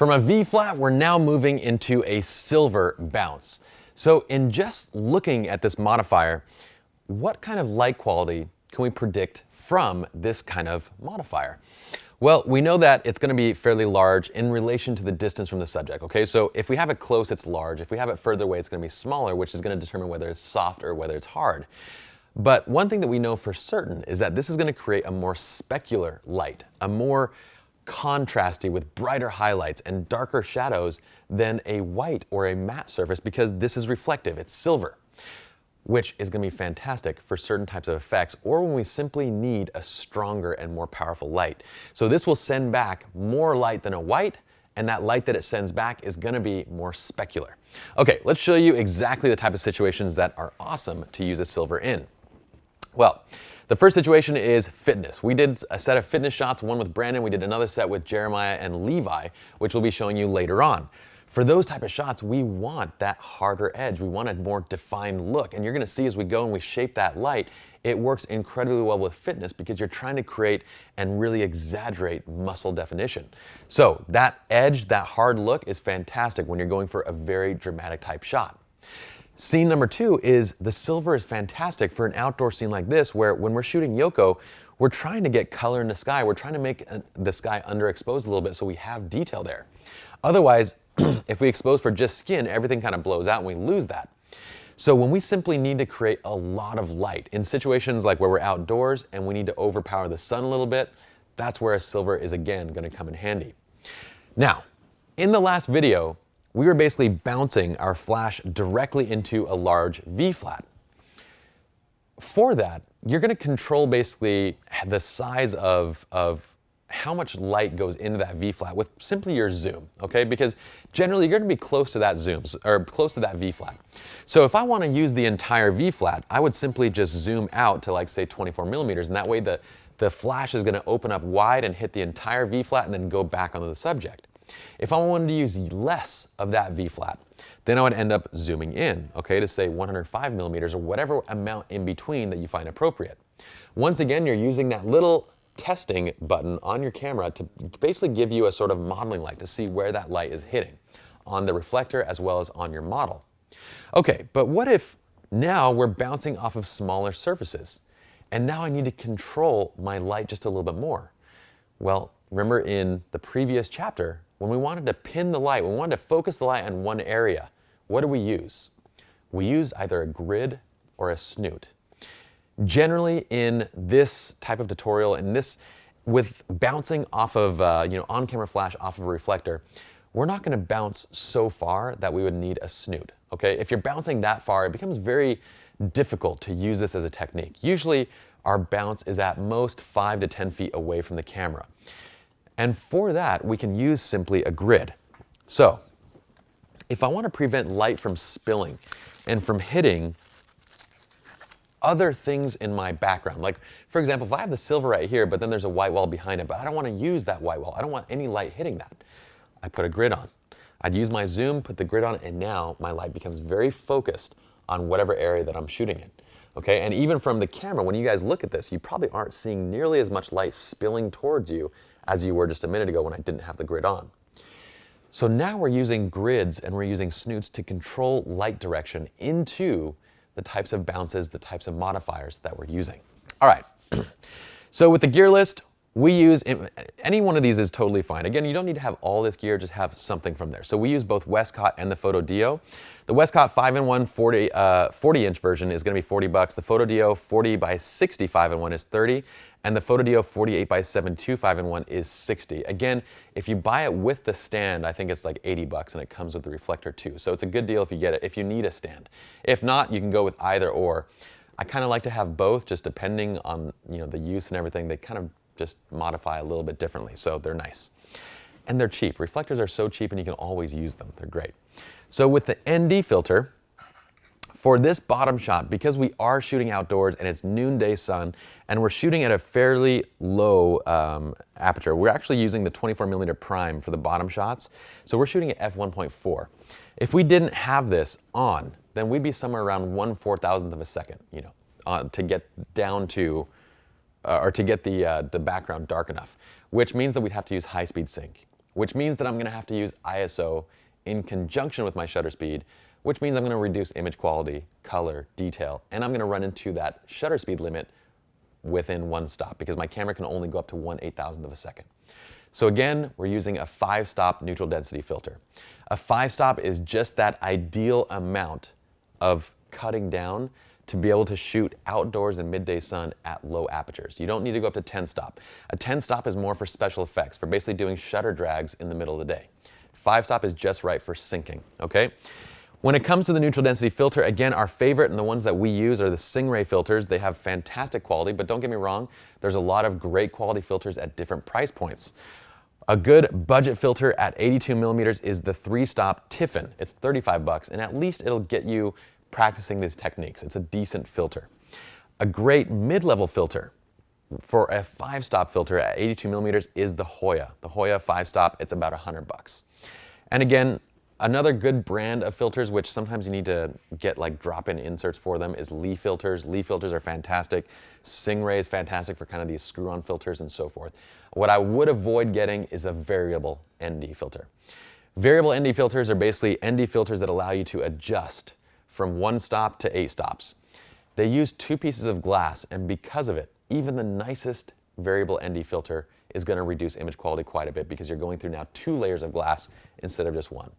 From a V-flat, we're now moving into a silver bounce. So in just looking at this modifier, what kind of light quality can we predict from this kind of modifier? Well, we know that it's going to be fairly large in relation to the distance from the subject, okay? So if we have it close, it's large. If we have it further away, it's going to be smaller, which is going to determine whether it's soft or whether it's hard. But one thing that we know for certain is that this is going to create a more specular light, a more contrasty with brighter highlights and darker shadows than a white or a matte surface, because this is reflective, it's silver, which is going to be fantastic for certain types of effects or when we simply need a stronger and more powerful light. So this will send back more light than a white, and that light that it sends back is going to be more specular. Okay, let's show you exactly the type of situations that are awesome to use a silver in. Well, the first situation is fitness. We did a set of fitness shots, one with Brandon, we did another set with Jeremiah and Levi, which we'll be showing you later on. For those type of shots, we want that harder edge. We want a more defined look. And you're gonna see as we go and we shape that light, it works incredibly well with fitness because you're trying to create and really exaggerate muscle definition. So that edge, that hard look is fantastic when you're going for a very dramatic type shot. Scene number two is the silver is fantastic for an outdoor scene like this, where when we're shooting Yoko, we're trying to get color in the sky. We're trying to make the sky underexposed a little bit so we have detail there. Otherwise, if we expose for just skin, everything kind of blows out and we lose that. So when we simply need to create a lot of light in situations like where we're outdoors and we need to overpower the sun a little bit, that's where a silver is again going to come in handy. Now, in the last video, we were basically bouncing our flash directly into a large V-flat. For that, you're going to control basically the size of how much light goes into that V-flat with simply your zoom, okay? Because generally you're going to be close to that close to that V-flat. So if I want to use the entire V-flat, I would simply just zoom out to, like, say 24 millimeters, and that way the flash is going to open up wide and hit the entire V-flat and then go back onto the subject. If I wanted to use less of that V-flat, then I would end up zooming in, okay, to say 105 millimeters or whatever amount in between that you find appropriate. Once again, you're using that little testing button on your camera to basically give you a sort of modeling light to see where that light is hitting on the reflector as well as on your model. Okay, but what if now we're bouncing off of smaller surfaces and now I need to control my light just a little bit more? Well, remember in the previous chapter, when we wanted to pin the light, we wanted to focus the light on one area, what do we use? We use either a grid or a snoot. Generally in this type of tutorial, with bouncing off of on-camera flash off of a reflector, we're not going to bounce so far that we would need a snoot. Okay, if you're bouncing that far, it becomes very difficult to use this as a technique. Usually our bounce is at most 5 to 10 feet away from the camera. And for that, we can use simply a grid. So if I want to prevent light from spilling and from hitting other things in my background, like for example, if I have the silver right here, but then there's a white wall behind it, but I don't want to use that white wall. I don't want any light hitting that. I put a grid on. I'd use my zoom, put the grid on, and now my light becomes very focused on whatever area that I'm shooting in. Okay, and even from the camera, when you guys look at this, you probably aren't seeing nearly as much light spilling towards you as you were just a minute ago when I didn't have the grid on. So now we're using grids and we're using snoots to control light direction into the types of bounces, the types of modifiers that we're using. All right, so with the gear list, we use, any one of these is totally fine. Again, you don't need to have all this gear, just have something from there. So we use both Westcott and the Photo-Dio. The Westcott 5-in-1 40-inch version is gonna be $40. The Photo-Dio 40 by 60 5-in-1 is 30, and the Photo-Dio 48 by 7.2 5-in-1 is 60. Again, if you buy it with the stand, I think it's like $80 and it comes with the reflector too. So it's a good deal if you get it, if you need a stand. If not, you can go with either or. I kind of like to have both, just depending on the use and everything. They kind of just modify a little bit differently, so they're nice. And they're cheap. Reflectors are so cheap and you can always use them. They're great. So with the ND filter, for this bottom shot, because we are shooting outdoors and it's noonday sun and we're shooting at a fairly low aperture, we're actually using the 24mm prime for the bottom shots. So we're shooting at f1.4. If we didn't have this on, then we'd be somewhere around 1/4000th of a second, to get down to or to get the background dark enough, which means that we'd have to use high-speed sync. which means that I'm gonna have to use ISO in conjunction with my shutter speed, which means I'm gonna reduce image quality, color, detail, and I'm gonna run into that shutter speed limit within one stop because my camera can only go up to 1/8,000th of a second. So again, we're using a 5-stop neutral density filter. A 5-stop is just that ideal amount of cutting down to be able to shoot outdoors in midday sun at low apertures. You don't need to go up to 10-stop. A 10-stop is more for special effects, for basically doing shutter drags in the middle of the day. 5-stop is just right for syncing, okay? When it comes to the neutral density filter, again, our favorite and the ones that we use are the Singh filters. They have fantastic quality, but don't get me wrong, there's a lot of great quality filters at different price points. A good budget filter at 82 millimeters is the 3-stop Tiffin. It's 35 bucks, and at least it'll get you practicing these techniques. It's a decent filter. A great mid-level filter for a 5-stop filter at 82 millimeters is the Hoya. The Hoya 5-stop, it's about 100 bucks. And again, another good brand of filters, which sometimes you need to get like drop-in inserts for them, is Lee filters. Lee filters are fantastic. Stingray is fantastic for kind of these screw-on filters and so forth. What I would avoid getting is a variable ND filter. Variable ND filters are basically ND filters that allow you to adjust from 1 stop to 8 stops. They use 2 pieces of glass, and because of it, even the nicest variable ND filter is going to reduce image quality quite a bit because you're going through now 2 layers of glass instead of just 1.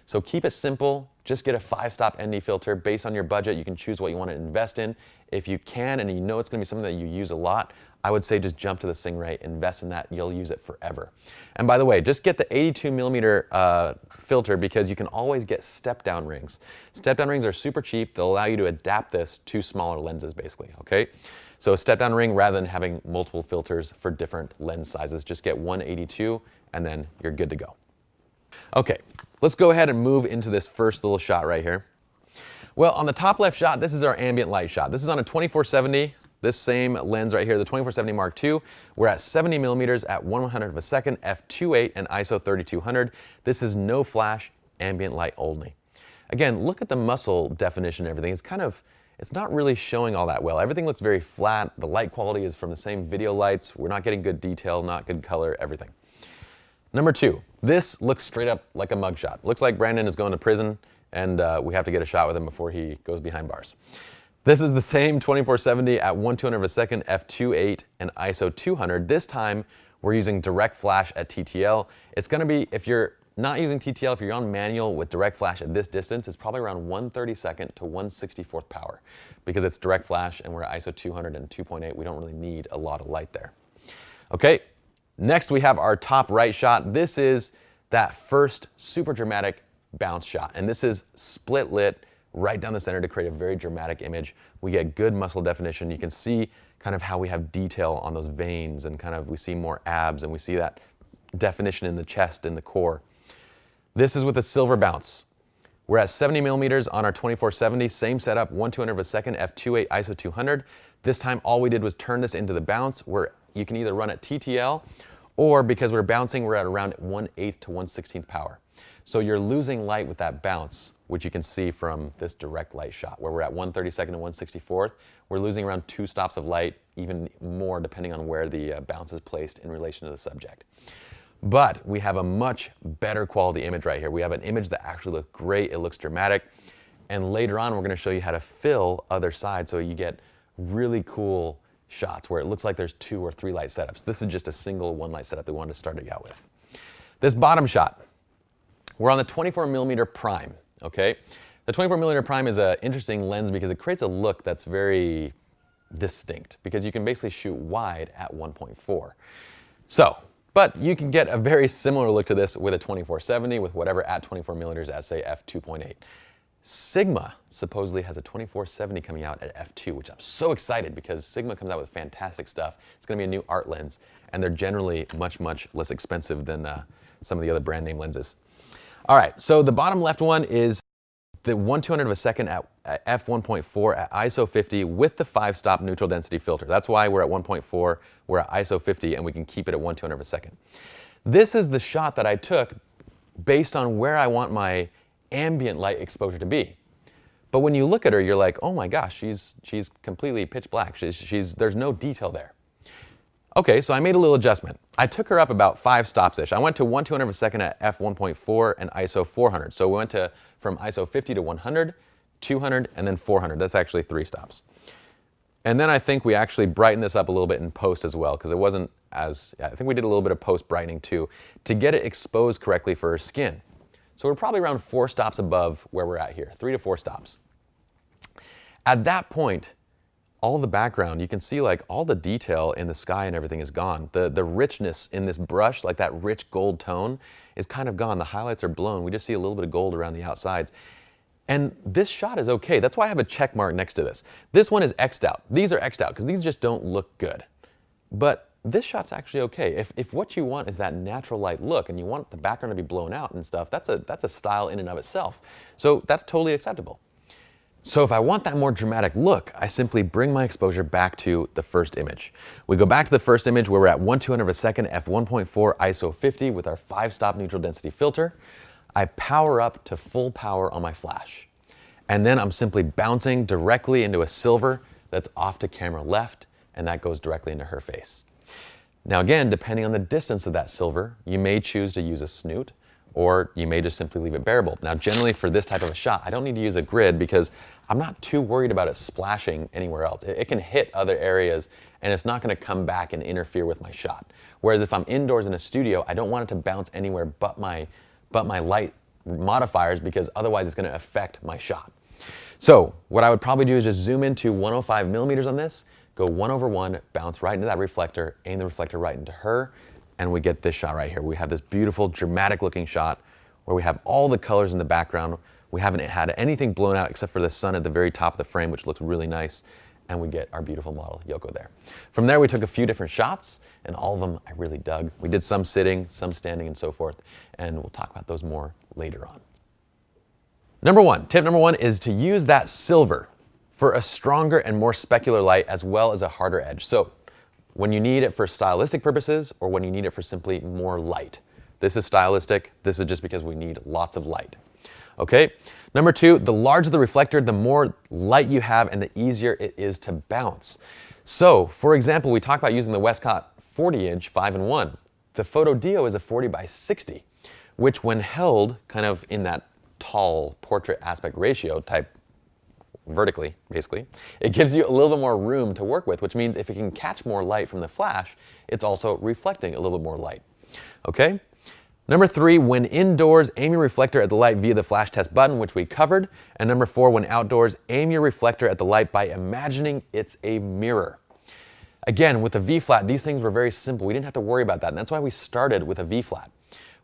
So keep it simple. Just get a 5-stop ND filter based on your budget. You can choose what you want to invest in. If you can and you know it's going to be something that you use a lot, I would say just jump to the Stingray, invest in that. You'll use it forever. And by the way, just get the 82 millimeter filter because you can always get step-down rings. Step-down rings are super cheap. They'll allow you to adapt this to smaller lenses basically, okay? So a step-down ring, rather than having multiple filters for different lens sizes, just get one 82 and then you're good to go. Okay, let's go ahead and move into this first little shot right here. Well, on the top left shot, this is our ambient light shot. This is on a 24-70, this same lens right here, the 24-70 Mark II. We're at 70 millimeters at 1/100th of a second, f2.8 and ISO 3200. This is no flash, ambient light only. Again, look at the muscle definition and everything. It's not really showing all that well. Everything looks very flat. The light quality is from the same video lights. We're not getting good detail, not good color, everything. Number 2, this looks straight up like a mugshot. Looks like Brandon is going to prison and we have to get a shot with him before he goes behind bars. This is the same 24-70 at 1/200th of a second, f2.8 and ISO 200. This time we're using direct flash at TTL. It's gonna be, if you're not using TTL, if you're on manual with direct flash at this distance, it's probably around 1/32nd to 1/64th power because it's direct flash and we're at ISO 200 and 2.8. We don't really need a lot of light there. Okay, next we have our top right shot. This is that first super dramatic bounce shot, and this is split lit right down the center to create a very dramatic image. We get good muscle definition. You can see kind of how we have detail on those veins and kind of we see more abs and we see that definition in the chest and the core. This is with a silver bounce. We're at 70 millimeters on our 24-70, same setup, 1/200th of a second, f2.8 ISO 200. This time all we did was turn this into the bounce where you can either run at TTL or because we're bouncing, we're at around 1/8 to 1/16th power. So you're losing light with that bounce, which you can see from this direct light shot where we're at 1/32nd to 1/64th. We're losing around 2 stops of light, even more depending on where the bounce is placed in relation to the subject. But we have a much better quality image right here. We have an image that actually looks great, it looks dramatic, and later on we're gonna show you how to fill other sides so you get really cool shots where it looks like there's 2 or 3 light setups. This is just a single 1 light setup that we wanted to start it out with. This bottom shot, we're on the 24mm prime, okay? The 24mm prime is an interesting lens because it creates a look that's very distinct because you can basically shoot wide at 1.4. So, but you can get a very similar look to this with a 24-70 with whatever at 24mm at say f2.8. Sigma supposedly has a 24-70 coming out at f2, which I'm so excited because Sigma comes out with fantastic stuff. It's gonna be a new art lens and they're generally much, much less expensive than some of the other brand name lenses. All right, so the bottom left one is the 1/200th of a second at f1.4 at ISO 50 with the 5-stop neutral density filter. That's why we're at 1.4, we're at ISO 50, and we can keep it at 1/200th of a second. This is the shot that I took based on where I want my ambient light exposure to be. But when you look at her, you're like, oh my gosh, she's completely pitch black. There's no detail there. Okay, so I made a little adjustment. I took her up about 5 stops-ish. I went to 1/200 of a second at f1.4 and ISO 400. So we went from ISO 50 to 100, 200, and then 400. That's actually 3 stops. And then I think we actually brightened this up a little bit in post as well, because it wasn't as, I think we did a little bit of post brightening too, to get it exposed correctly for her skin. So we're probably around 4 stops above where we're at here, 3 to 4 stops. At that point, all the background, you can see like all the detail in the sky and everything is gone. The richness in this brush, like that rich gold tone, is kind of gone. The highlights are blown. We just see a little bit of gold around the outsides. And this shot is okay. That's why I have a check mark next to this. This one is X'd out. These are X'd out because these just don't look good. But this shot's actually okay. If what you want is that natural light look and you want the background to be blown out and stuff, that's a style in and of itself. So that's totally acceptable. So if I want that more dramatic look, I simply bring my exposure back to the first image. We go back to the first image where we're at 1/200 of a second, f1.4, ISO 50 with our 5-stop neutral density filter. I power up to full power on my flash. And then I'm simply bouncing directly into a silver that's off to camera left, and that goes directly into her face. Now again, depending on the distance of that silver, you may choose to use a snoot, or you may just simply leave it bearable. Now generally for this type of a shot, I don't need to use a grid because I'm not too worried about it splashing anywhere else. It can hit other areas and it's not gonna come back and interfere with my shot. Whereas if I'm indoors in a studio, I don't want it to bounce anywhere but my light modifiers because otherwise it's gonna affect my shot. So what I would probably do is just zoom into 105 millimeters on this, go 1/1, bounce right into that reflector, aim the reflector right into her, and we get this shot right here. We have this beautiful, dramatic looking shot where we have all the colors in the background. We haven't had anything blown out except for the sun at the very top of the frame, which looks really nice. And we get our beautiful model, Yoko, there. From there, we took a few different shots, and all of them I really dug. We did some sitting, some standing, and so forth. And we'll talk about those more later on. Tip number one is to use that silver for a stronger and more specular light as well as a harder edge. So when you need it for stylistic purposes or when you need it for simply more light. This is stylistic. This is just because we need lots of light. Okay. Number 2, the larger the reflector, the more light you have and the easier it is to bounce. So for example, we talked about using the Westcott 40-inch 5-in-1. The Photo Dio is a 40x60, which when held kind of in that tall portrait aspect ratio type vertically, basically, it gives you a little bit more room to work with, which means if it can catch more light from the flash, it's also reflecting a little bit more light. Okay? Number 3, when indoors, aim your reflector at the light via the flash test button, which we covered. And number 4, when outdoors, aim your reflector at the light by imagining it's a mirror. Again, with the V-flat, these things were very simple. We didn't have to worry about that, and that's why we started with a V-flat.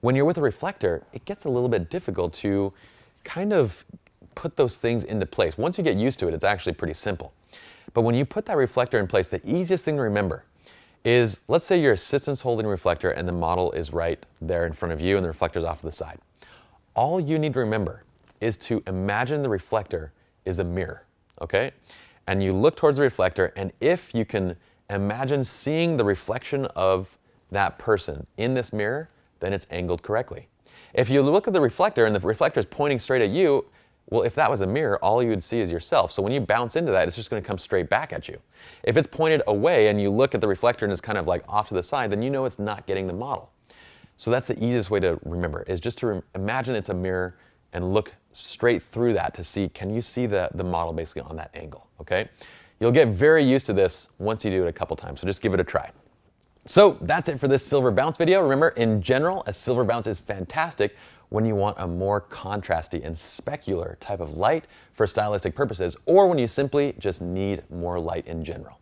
When you're with a reflector, it gets a little bit difficult to kind of put those things into place. Once you get used to it, it's actually pretty simple. But when you put that reflector in place, the easiest thing to remember is, let's say your assistant's holding a reflector and the model is right there in front of you and the reflector's off to the side. All you need to remember is to imagine the reflector is a mirror, okay? And you look towards the reflector, and if you can imagine seeing the reflection of that person in this mirror, then it's angled correctly. If you look at the reflector and the reflector is pointing straight at you, well, if that was a mirror, all you would see is yourself. So when you bounce into that, it's just going to come straight back at you. If it's pointed away and you look at the reflector and it's kind of like off to the side, then you know it's not getting the model. So that's the easiest way to remember, is just to imagine it's a mirror and look straight through that to see, can you see the model basically on that angle, okay? You'll get very used to this once you do it a couple times, so just give it a try. So that's it for this silver bounce video. Remember, in general, a silver bounce is fantastic when you want a more contrasty and specular type of light for stylistic purposes, or when you simply just need more light in general.